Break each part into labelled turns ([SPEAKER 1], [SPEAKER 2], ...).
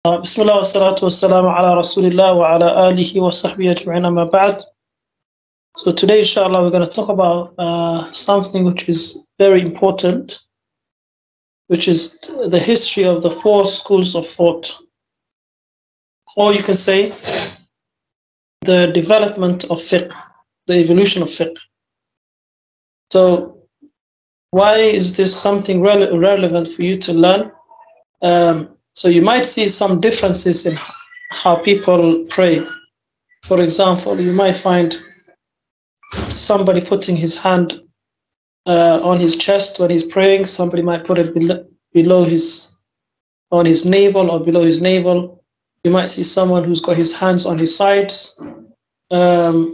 [SPEAKER 1] بسم الله والصلاة والسلام على رسول الله وعلى آله وصحبه أجمعين أما بعد. So today, inshallah, we're going to talk about something which is very important, which is the history of the four schools of thought. Or you can say the development of fiqh, the evolution of fiqh. So why is this something relevant for you to learn? So you might see some differences in how people pray. For example, you might find somebody putting his hand on his chest when he's praying. Somebody might put it on his navel or below his navel. You might see someone who's got his hands on his sides. You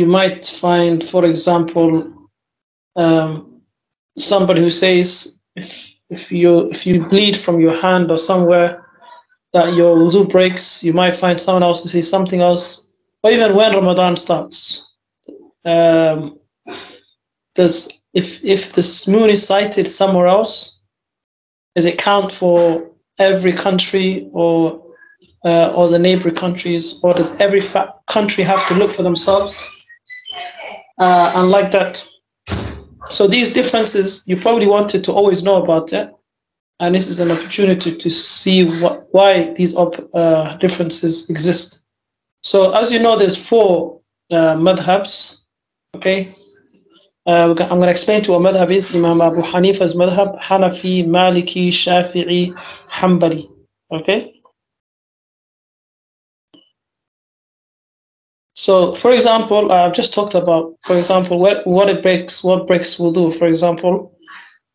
[SPEAKER 1] might find, for example, somebody who says if you bleed from your hand or somewhere that your wudu breaks. You might find someone else who says something else. Or even when Ramadan starts, if the moon is sighted somewhere else, does it count for every country or the neighboring countries, or does every country have to look for themselves? And like that. So these differences, you probably wanted to always know about it, and this is an opportunity to see why these differences exist. So as you know, there's four madhabs. Okay, I'm going to explain to what madhab is. Imam Abu Hanifa's madhab: Hanafi, Maliki, Shafi'i, Hanbali. Okay. So, for example, I've just talked about, for example, what breaks wudu. For example,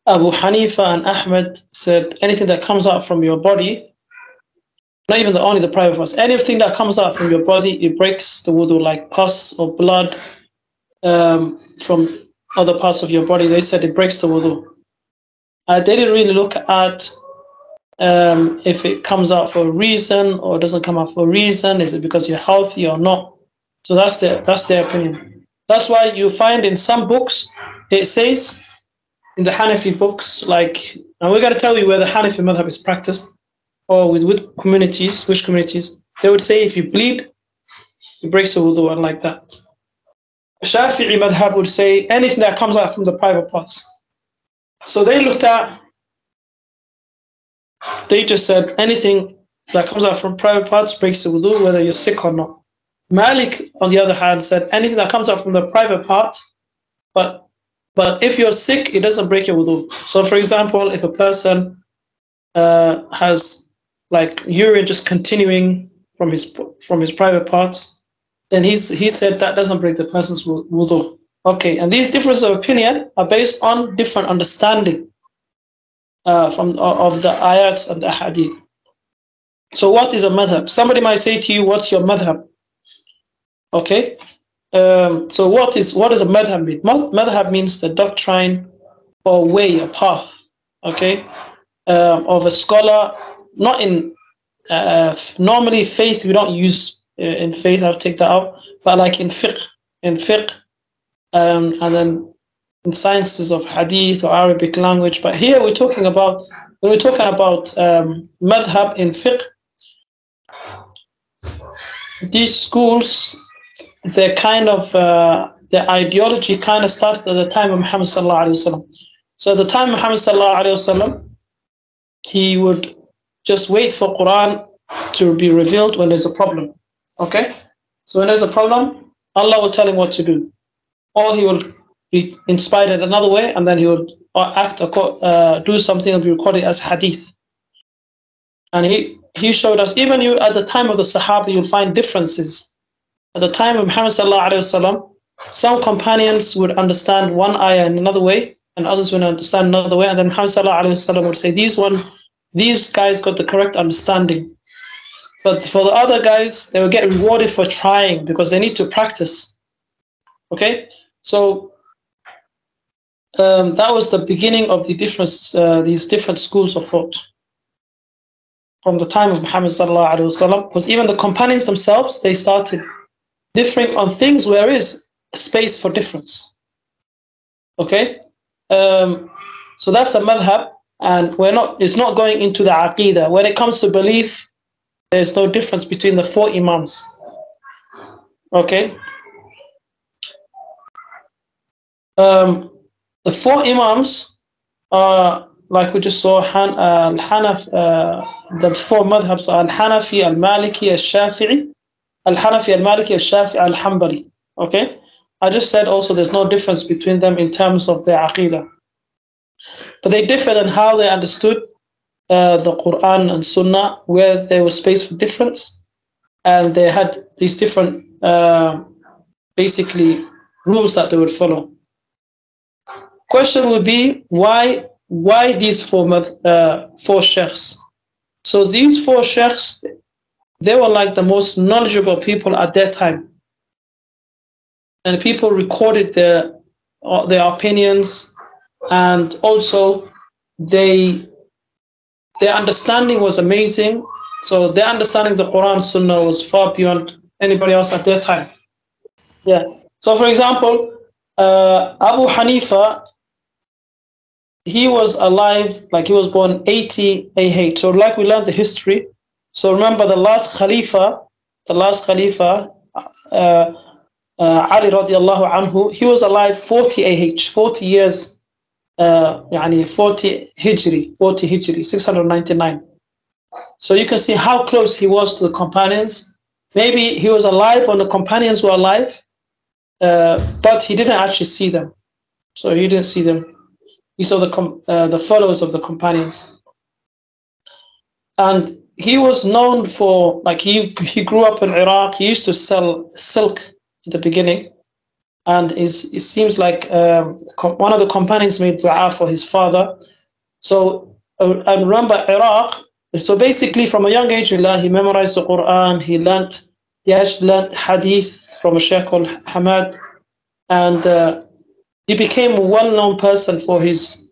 [SPEAKER 1] Abu Hanifa and Ahmed said anything that comes out from your body, not even only the private parts, anything that comes out from your body, it breaks the wudu, like pus or blood from other parts of your body. They said it breaks the wudu. They didn't really look at if it comes out for a reason or doesn't come out for a reason. Is it because you're healthy or not? So that's their opinion. That's why you find in some books it says, in the Hanafi books, like, and we're going to tell you where the Hanafi madhab is practiced, or with which communities, they would say if you bleed, it breaks the wudu, and like that. Shafi'i madhab would say anything that comes out from the private parts. So they just said anything that comes out from private parts breaks the wudu, whether you're sick or not. Malik, on the other hand, said anything that comes out from the private part, but if you're sick, it doesn't break your wudu. So, for example, if a person has like urine just continuing from his private parts, then he said that doesn't break the person's wudu. Okay, and these differences of opinion are based on different understanding of the ayats and the hadith. So, what is a madhab? Somebody might say to you, "What's your madhab?" Okay. So what is a madhab mean? Madhab means the doctrine or way, a path, okay, of a scholar. Not in normally faith we don't use in faith. I'll take that out, but like in fiqh, and then in sciences of hadith or Arabic language. But here when we're talking about madhab in fiqh, these schools, their kind of their ideology kind of started at the time of Muhammad sallallahu alaihi wasallam. So at the time of Muhammad sallallahu alaihi wasallam, he would just wait for Quran to be revealed when there's a problem. Okay, so when there's a problem, Allah will tell him what to do, or he will be inspired in another way, and then he would do something and be recorded as hadith. And he showed us, even you at the time of the Sahaba, you'll find differences. At the time of Muhammad sallallahu alaihi wasallam, some companions would understand one ayah in another way, and others would understand another way. And then Muhammad sallallahu alaihi wasallam would say, these guys got the correct understanding. But for the other guys, they would get rewarded for trying because they need to practice. Okay, so that was the beginning of the difference. These different schools of thought from the time of Muhammad sallallahu alaihi wasallam, because even the companions themselves, they started differing on things where there is space for difference. Okay, so that's a madhab. And it's not going into the aqidah. When it comes to belief, there's no difference between the 4 imams. Okay? The 4 imams are, like we just saw, the 4 madhabs are Al-Hanafi, Al-Maliki, Al-Shafi'i, Al-Hanafi, Al-Maliki, Al-Shafi'i, Al-Hanbali. Okay? I just said also there's no difference between them in terms of their aqidah. But they differed in how they understood the Quran and Sunnah, where there was space for difference. And they had these different, basically, rules that they would follow. Question would be, why these 4 sheikhs? So these 4 sheikhs, they were like the most knowledgeable people at their time. And people recorded their opinions, and also their understanding was amazing. So their understanding of the Quran Sunnah was far beyond anybody else at their time. Yeah. So for example, Abu Hanifa, he was alive, like he was born 80 AH. So like we learned the history. So remember the last Khalifa, Ali radiallahu anhu, he was alive 40 AH, 40 years, 40 Hijri, 699. So you can see how close he was to the companions. Maybe he was alive when the companions were alive, but he didn't actually see them. So he didn't see them. He saw the followers of the companions. And he was known for, like, he grew up in Iraq. He used to sell silk in the beginning. And it seems like one of the companions made dua for his father. So I remember Iraq. So basically, from a young age, he memorized the Quran. He actually learned hadith from a sheikh called Hamad, and he became a well-known person for his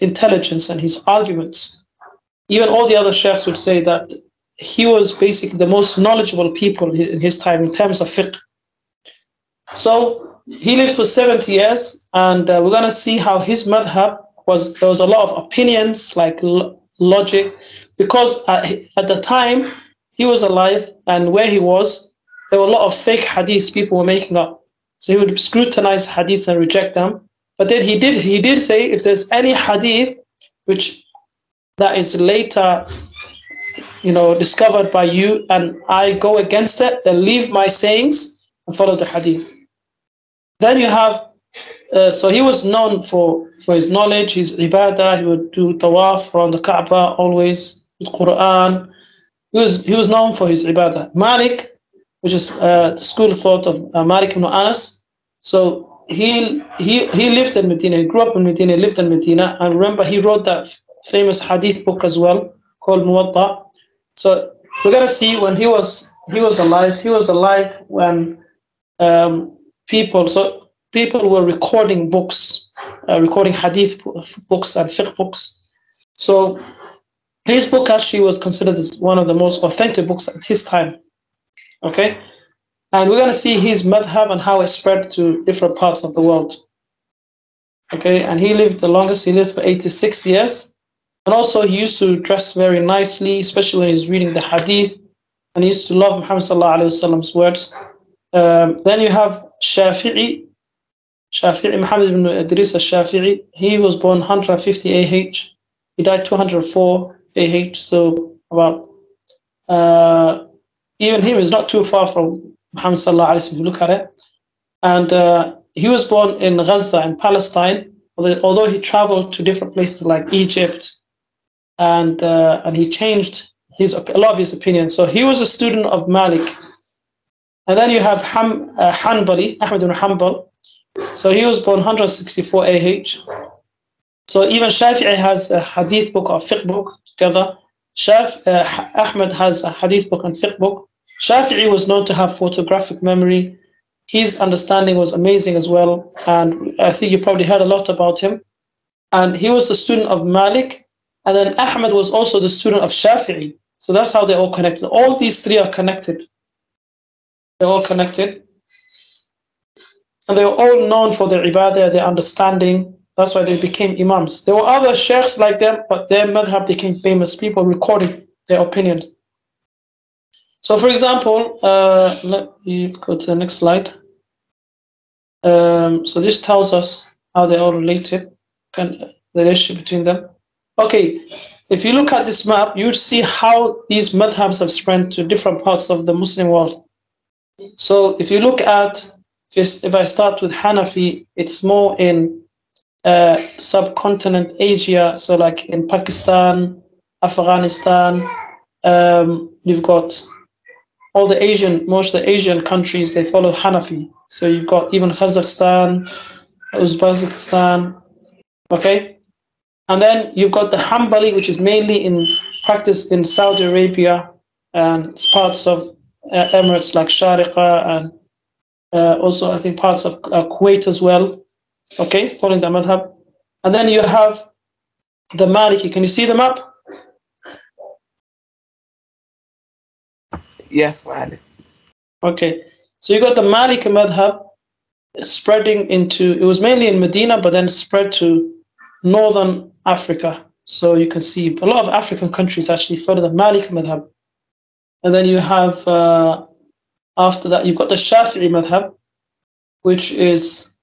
[SPEAKER 1] intelligence and his arguments. Even all the other sheikhs would say that he was basically the most knowledgeable people in his time in terms of fiqh. So he lived for 70 years, and we're going to see how his madhab was. There was a lot of opinions, like logic, because at the time he was alive and where he was, there were a lot of fake hadiths people were making up. So he would scrutinize hadiths and reject them. But then he did say, if there's any hadith that is later, discovered by you, and I go against it, then leave my sayings and follow the hadith. Then you have, so he was known for his knowledge, his ibadah. He would do tawaf around the Kaaba always, with Quran. He was known for his ibadah. Malik, which is the school of thought of Malik ibn Anas. So he lived in Medina. He grew up in Medina, lived in Medina, and remember he wrote that famous hadith book as well called Muwatta. So we're gonna see when he was alive. He was alive when people were recording books, recording hadith books and fiqh books. So his book actually was considered as one of the most authentic books at his time. Okay, and we're going to see his madhab and how it spread to different parts of the world. Okay, and he lived the longest. He lived for 86 years. And also he used to dress very nicely, especially when he's reading the hadith. And he used to love Muhammad sallallahu alaihi wasallam's words. Then you have Shafi'i, Muhammad ibn Idris al-Shafi'i. He was born 150 AH. He died 204 AH. So about, even him is not too far from Muhammad sallallahu alaihi wasallam, if you look at it. And he was born in Gaza in Palestine, although he traveled to different places like Egypt, and he changed a lot of his opinions. So he was a student of Malik. And then you have Hanbali, Ahmad ibn Hanbal. So he was born 164 AH. So even Shafi'i has a hadith book or fiqh book together. Ahmad has a hadith book and fiqh book. Shafi'i was known to have photographic memory. His understanding was amazing as well. And I think you probably heard a lot about him. And he was the student of Malik. And then Ahmad was also the student of Shafi'i. So that's how they're all connected. All these three are connected. They're all connected. And they're all known for their ibadah, their understanding. That's why they became imams. There were other sheikhs like them, but their madhab became famous. People recorded their opinions. So, for example, let me go to the next slide. So this tells us how they're all related, the relationship between them. Okay, if you look at this map, you see how these madhabs have spread to different parts of the Muslim world. So if you look at, if I start with Hanafi, it's more in subcontinent Asia, so like in Pakistan, Afghanistan, you've got all the most of the Asian countries, they follow Hanafi. So you've got even Kazakhstan, Uzbekistan, okay? And then you've got the Hanbali, which is mainly practiced in Saudi Arabia and parts of Emirates like Sharqa, and also I think parts of Kuwait as well, okay, following the madhab. And then you have the Maliki. Can you see the map?
[SPEAKER 2] Yes, Malik.
[SPEAKER 1] Okay, so you got the Maliki madhab spreading into, it was mainly in Medina, but then spread to northern Africa. So you can see a lot of African countries actually follow the Maliki madhab. And then you have, after that, you've got the Shafi'i madhab, which is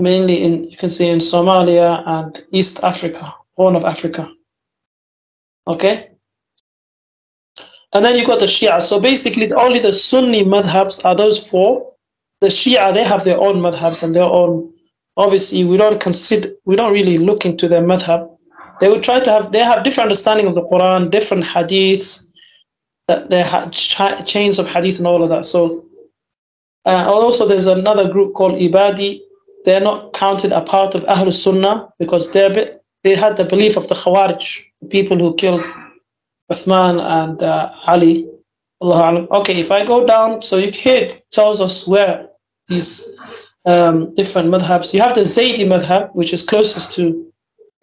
[SPEAKER 1] mainly you can see in Somalia and East Africa, Horn of Africa. Okay? And then you've got the Shia. So basically, only the Sunni madhabs are those four. The Shia, they have their own madhabs and their own. Obviously, we don't really look into their madhab. They would try to they have different understanding of the Quran, different hadiths, they have chains of hadith and all of that. So, also there's another group called Ibadi. They're not counted a part of Ahlul Sunnah because they had the belief of the Khawarij, the people who killed Uthman and Ali. Okay, if I go down, so here it tells us where these different madhabs. You have the Zaydi madhab, which is closest to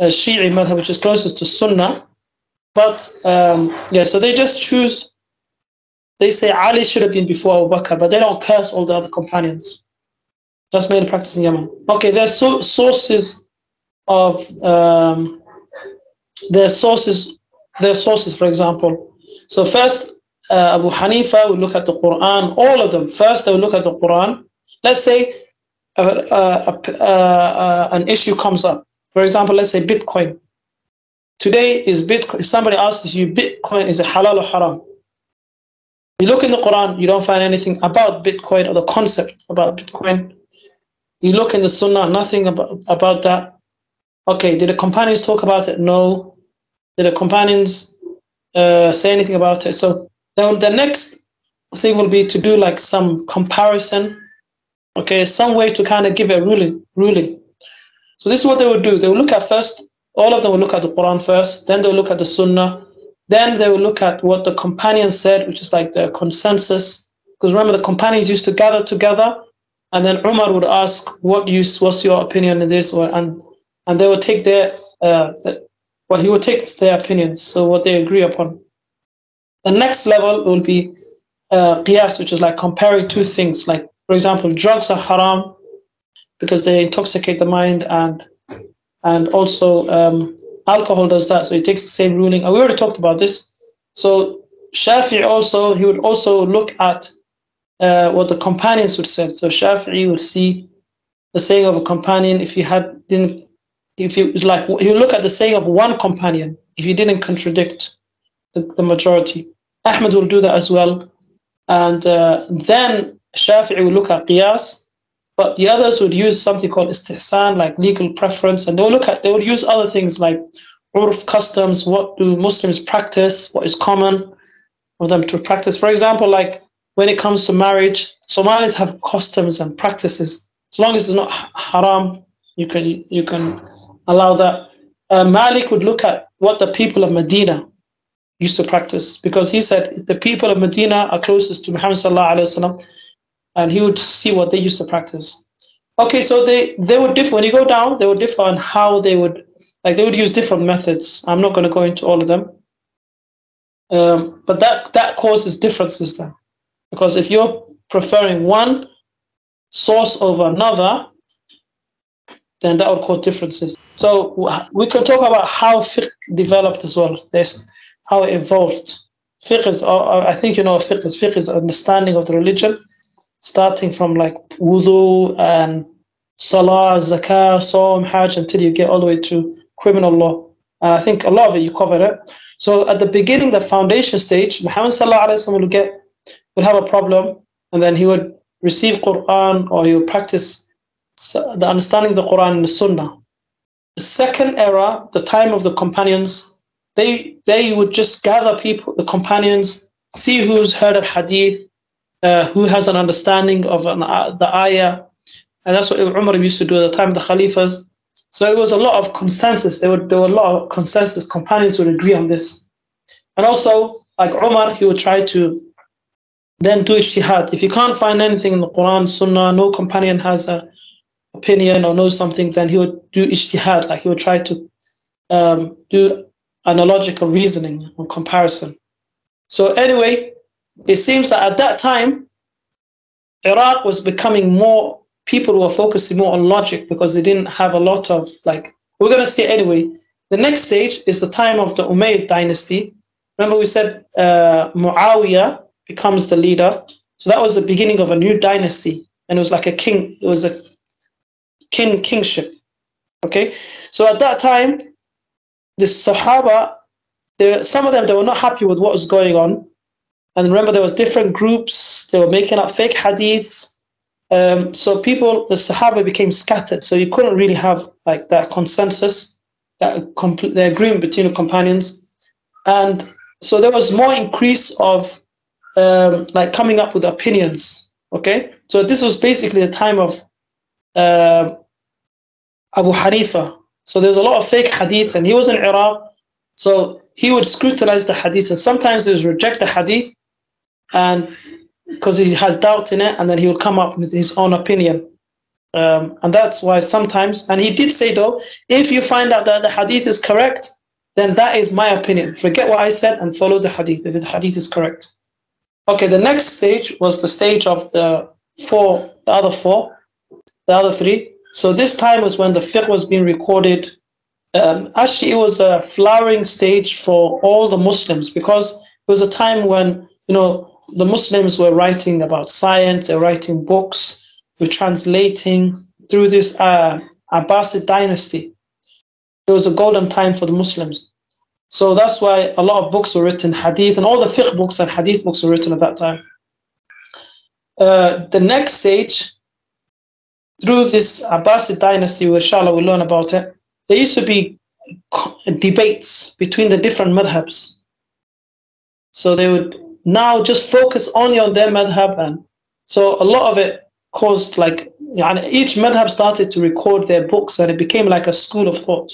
[SPEAKER 1] Shi'i madhab, which is closest to Sunnah. But yeah, so they just choose. They say Ali should have been before Abu Bakr, but they don't curse all the other companions. That's mainly practice in Yemen. Okay, there's sources of their sources. For example. So first, Abu Hanifa will look at the Quran. All of them. First, they will look at the Quran. Let's say an issue comes up. For example, let's say Bitcoin. Today is Bitcoin. If somebody asks you, Bitcoin is a halal or haram? You look in the Quran, you don't find anything about Bitcoin or the concept about Bitcoin. You look in the Sunnah, nothing about that. Okay, did the companions talk about it? No. Did the companions say anything about it? So then the next thing will be to do like some comparison. Okay, some way to kind of give a ruling. So this is what they would do. They will look at first, all of them will look at the Quran first, then they'll look at the Sunnah, then they will look at what the companions said, which is like the consensus. Because remember, the companions used to gather together, and then Umar would ask, what's your opinion in this? And they would take he would take their opinions, so what they agree upon. The next level will be qiyas, which is like comparing two things. Like, for example, drugs are haram because they intoxicate the mind, and also alcohol does that, so it takes the same ruling. We already talked about this. So Shafi'i also, he would also look at what the companions would say. So Shafi'i would see the saying of a companion he would look at the saying of one companion if he didn't contradict the majority. Ahmed will do that as well. And then Shafi'i will look at qiyas. But the others would use something called istihsan, like legal preference, and they would use other things like urf, customs, what do Muslims practice, what is common for them to practice. For example, like when it comes to marriage, Somalis have customs and practices. As long as it's not haram, you can allow that. Malik would look at what the people of Medina used to practice, because he said the people of Medina are closest to Muhammad sallallahu alaihi wasallam, and he would see what they used to practice. Okay, so they would differ. When you go down, they would differ on how they would use different methods. I'm not going to go into all of them. But that causes differences then. Because if you're preferring one source over another, then that would cause differences. So we can talk about how fiqh developed as well. There's how it evolved. Fiqh is, I think you know, fiqh is understanding of the religion, starting from like wudu and salah, zakah, saum, hajj, until you get all the way to criminal law. And I think a lot of it you covered it. So at the beginning, the foundation stage, Muhammad sallallahu alaihi wasallam would have a problem, and then he would receive Quran, or he would practice the understanding of the Quran and the Sunnah. The second era, the time of the companions, they would just gather people, the companions, see who's heard of hadith, who has an understanding of the ayah, and that's what Umar used to do at the time of the Khalifas. So it was a lot of consensus. There were a lot of consensus. Companions would agree on this, and also like Umar, he would try to then do ijtihad. If you can't find anything in the Quran, Sunnah, no companion has a opinion or knows something, then he would do ijtihad, like he would try to do analogical reasoning or comparison. So anyway, it seems that at that time, Iraq was becoming more, people were focusing more on logic because they didn't have a lot of, like, we're going to see anyway. The next stage is the time of the Umayyad dynasty. Remember we said Muawiyah becomes the leader. So that was the beginning of a new dynasty. And it was like a king, it was a kingship. Okay, so at that time, the Sahaba, some of them, they were not happy with what was going on. And remember, there was different groups, they were making up fake hadiths. So people, the Sahaba became scattered. So you couldn't really have like that consensus, the agreement between the companions. And so there was more increase of like coming up with opinions. Okay, so this was basically the time of Abu Hanifa. So there's a lot of fake hadiths, and he was in Iraq. So he would scrutinize the hadith, and sometimes he would reject the hadith, and because he has doubt in it, and then he would come up with his own opinion. And that's why sometimes, and he did say though, if you find out that the hadith is correct, then that is my opinion. Forget what I said and follow the hadith, if the hadith is correct. Okay, the next stage was the stage of the other three. So this time was when the fiqh was being recorded. Actually, it was a flowering stage for all the Muslims, because it was a time when, you know, the Muslims were writing about science, they're writing books, we're translating through this Abbasid dynasty. It was a golden time for the Muslims. So that's why a lot of books were written, hadith, and all the fiqh books and hadith books were written at that time. The next stage, through this Abbasid dynasty, inshallah we'll learn about it, there used to be debates between the different madhabs. So they would now just focus only on their madhab, and so a lot of it caused, like, each madhab started to record their books, and it became like a school of thought.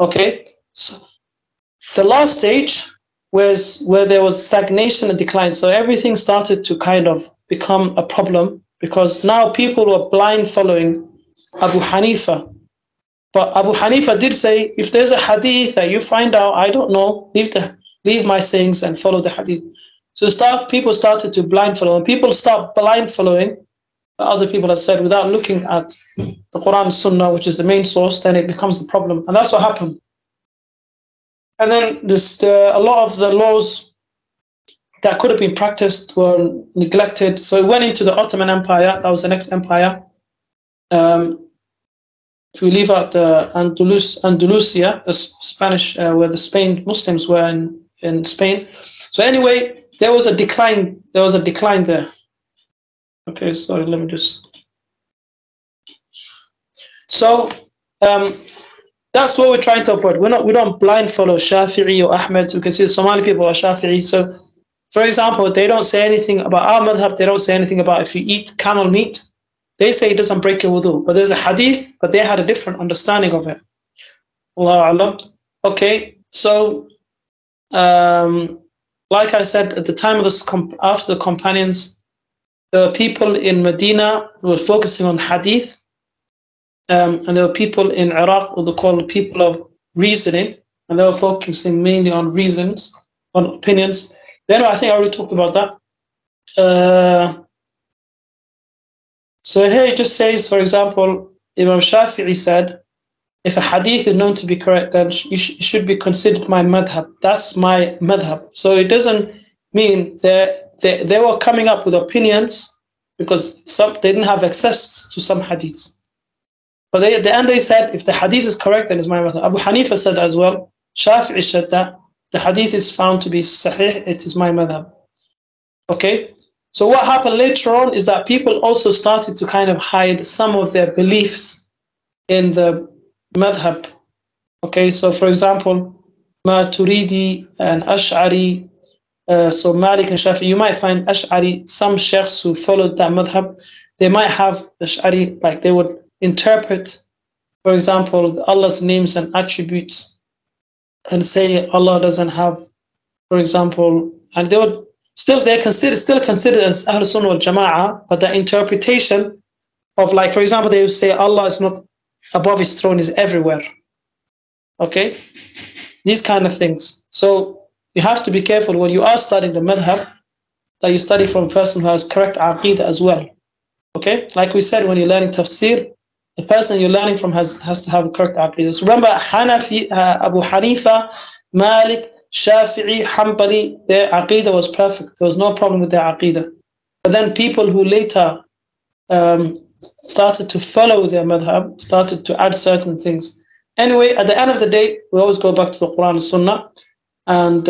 [SPEAKER 1] Okay, so the last stage was where there was stagnation and decline. So everything started to kind of become a problem, because now people were blind following Abu Hanifa. But Abu Hanifa did say, if there's a hadith that you find out, I don't know, leave my sayings and follow the hadith. So people started to blind follow. When people start blind following other people have said without looking at the Quran and Sunnah, which is the main source, then it becomes a problem. And that's what happened. And then a lot of the laws that could have been practiced were neglected. So it went into the Ottoman Empire. That was the next empire. If we leave out the Andalusia, the Spanish, where the Spain Muslims were in Spain. So anyway, there was a decline. There was a decline there. Okay, sorry. Let me just. So that's what we're trying to avoid. We don't blind follow Shafi'i or Ahmed. We can see the Somali people are Shafi'i. So, for example, they don't say anything about our madhab. They don't say anything about if you eat camel meat. They say it doesn't break your wudu. But there's a hadith, but they had a different understanding of it. Allahu Alam. Okay, so like I said, at the time of after the companions, the people in Medina were focusing on hadith, and there were people in Iraq who they called people of reasoning, and they were focusing mainly on reasons, on opinions. Then I think I already talked about that. So here it just says, for example, Imam Shafi'i said, if a hadith is known to be correct, then it should be considered my madhab. That's my madhab. So it doesn't mean they were coming up with opinions because they didn't have access to some hadiths. But at the end they said, if the hadith is correct, then it's my madhab. Abu Hanifa said as well, Shafi'i said that the hadith is found to be sahih, it is my madhab. Okay? So what happened later on is that people also started to kind of hide some of their beliefs in the madhab. Okay, so for example, Maturidi and Ash'ari, so Malik and Shafi, you might find Ash'ari, some sheikhs who followed that madhab, they might have Ash'ari, like they would interpret, for example, Allah's names and attributes and say Allah doesn't have, for example, and they would still considered as Ahlul Sunnah wal Jama'ah, but the interpretation of, like, for example, they would say Allah is not above his throne, is everywhere. Okay, these kind of things. So you have to be careful when you are studying the madhab that you study from a person who has correct aqeedah as well. Okay, like we said, when you're learning tafsir, the person you're learning from has to have a correct aqeedah. So remember, Hanafi, Abu Hanifa, Malik, Shafi'i, Hanbali, their aqeedah was perfect. There was no problem with their aqeedah. But then people who later started to follow their madhab, started to add certain things. Anyway, at the end of the day, we always go back to the Quran and Sunnah. And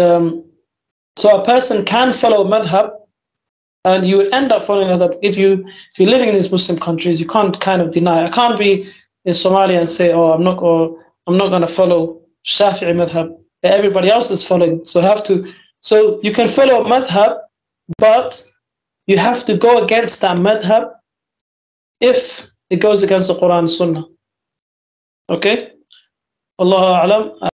[SPEAKER 1] so a person can follow madhab, and you will end up following madhab. If you're living in these Muslim countries, you can't kind of deny. I can't be in Somalia and say, oh, I'm not going to follow Shafi'i madhab. Everybody else is following. So you can follow madhab, but you have to go against that madhab if it goes against the Quran and Sunnah. Okay? Allahu A'lam.